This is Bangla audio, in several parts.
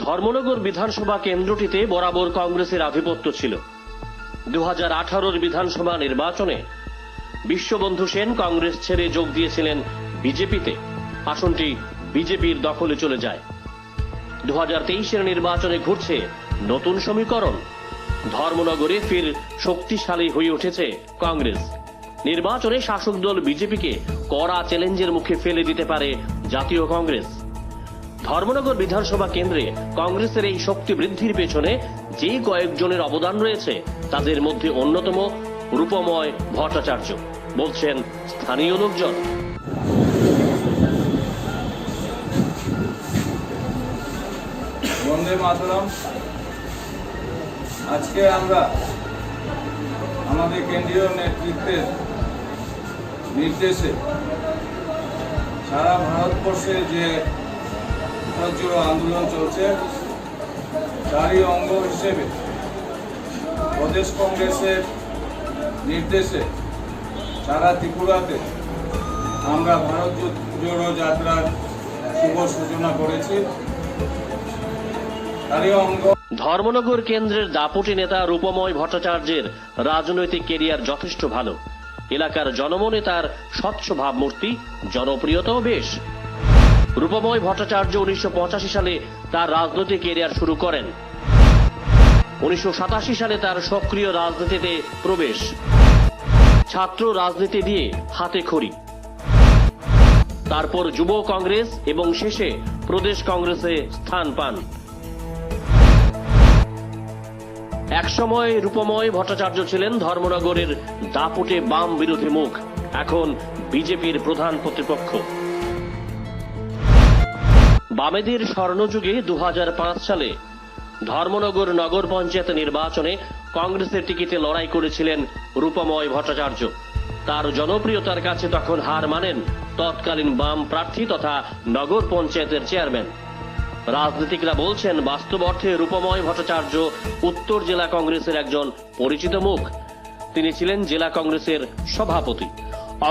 ধর্মনগর বিধানসভা কেন্দ্রটিতে বরাবর কংগ্রেসের আধিপত্য ছিল। 2018 বিধানসভা নির্বাচনে বিশ্ববন্ধু সেন কংগ্রেস ছেড়ে যোগ দিয়েছিলেন বিজেপিতে। আসনটি বিজেপির দখলে চলে যায়। 2023 নির্বাচনে ঘটছে নতুন সমীকরণ। ধর্মনগরে ফের শক্তিশালী হয়ে উঠেছে কংগ্রেস। নির্বাচনে শাসক দল বিজেপিকে কড়া চ্যালেঞ্জের মুখে ফেলে দিতে পারে জাতীয় কংগ্রেস। ধর্মনগর বিধানসভা কেন্দ্রে কংগ্রেসের এই শক্তি বৃদ্ধির পেছনে যে কয়েকজনের অবদান রয়েছে তাদের মধ্যে অন্যতম রূপময় ভট্টাচার্য, বলছেন স্থানীয় লোকজন। বন্দে মাতরম। আজকে আমরা আমাদের কেন্দ্রীয় নেতৃত্বের নির্দেশে সারা ভারতবর্ষে যে জোড়ো আন্দোলন চলছে তারই অঙ্গ হিসেবে প্রদেশ কংগ্রেসের নির্দেশে সারা ত্রিপুরাতে আমরা ভারত জোড়ো যাত্রার শুভ সূচনা করেছি। তারই অঙ্গ ধর্মনগর কেন্দ্রের দাপুটে নেতা রূপময় ভট্টাচার্যের রাজনৈতিক কেরিয়ার যথেষ্ট ভালো। এলাকার জনমনে তার স্বচ্ছ ভাবমূর্তি, জনপ্রিয়তাও বেশ। রূপময় ভট্টাচার্য 1985 সালে তার রাজনৈতিক কেরিয়ার শুরু করেন। 1987 সালে তার সক্রিয় রাজনীতিতে প্রবেশ। ছাত্র রাজনীতি দিয়ে হাতে খড়ি, তারপর যুব কংগ্রেস এবং শেষে প্রদেশ কংগ্রেসে স্থান পান। একসময় রূপময় ভট্টাচার্য ছিলেন ধর্মনগরের দাপুটে বাম বিরোধী মুখ, এখন বিজেপির প্রধান প্রতিপক্ষ। বামেদের স্বর্ণযুগে 2005 সালে ধর্মনগর নগর পঞ্চায়েত নির্বাচনে কংগ্রেসের টিকিটে লড়াই করেছিলেন রূপময় ভট্টাচার্য। তার জনপ্রিয়তার কাছে তখন হার মানেন তৎকালীন বাম প্রার্থী তথা নগর পঞ্চায়েতের চেয়ারম্যান। রাজনীতিকরা বলছেন, বাস্তব অর্থে রূপময় ভট্টাচার্য উত্তর জেলা কংগ্রেসের একজন পরিচিত মুখ। তিনি ছিলেন জেলা কংগ্রেসের সভাপতি।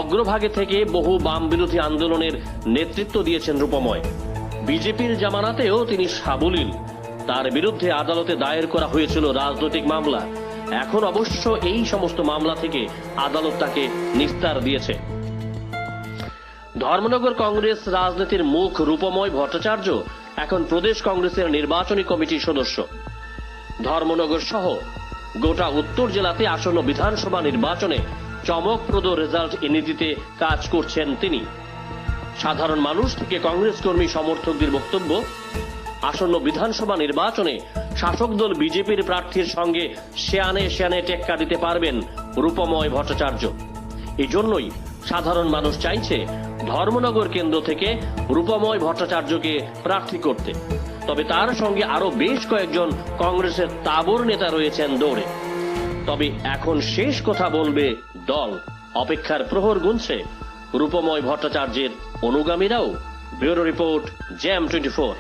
অগ্রভাগে থেকে বহু বাম বিরোধী আন্দোলনের নেতৃত্ব দিয়েছেন রূপময়। বিজেপির জামানাতেও তিনি সাবলীল। তার বিরুদ্ধে আদালতে দায়ের করা হয়েছিল রাজনৈতিক মামলা। এখন অবশ্য এই সমস্ত মামলা থেকে আদালত তাকে নিস্তার দিয়েছে। ধর্মনগর কংগ্রেস রাজনীতির মুখ রূপময় ভট্টাচার্য এখন প্রদেশ কংগ্রেসের নির্বাচনী কমিটির সদস্য। ধর্মনগর সহ গোটা উত্তর জেলাতে আসন্ন বিধানসভা নির্বাচনে চমকপ্রদ রেজাল্ট এনে দিতে কাজ করছেন তিনি। সাধারণ মানুষ থেকে কংগ্রেস কর্মী সমর্থকদের বক্তব্য, আসন্ন বিধানসভা নির্বাচনে শাসক দল বিজেপির প্রার্থীর সঙ্গে সেয়ানে টেক্কা দিতে পারবেন রূপময় ভট্টাচার্য। এই জন্যই সাধারণ মানুষ চাইছে ধর্মনগর কেন্দ্র থেকে রূপময় ভট্টাচার্যকে প্রার্থী করতে। তবে তার সঙ্গে আরো বেশ কয়েকজন কংগ্রেসের তাবর নেতা রয়েছেন দৌড়ে। তবে এখন শেষ কথা বলবে দল। অপেক্ষার প্রহর গুনছে রূপময় ভট্টাচার্যের অনুগামীরাও। Bureau report, jam 24।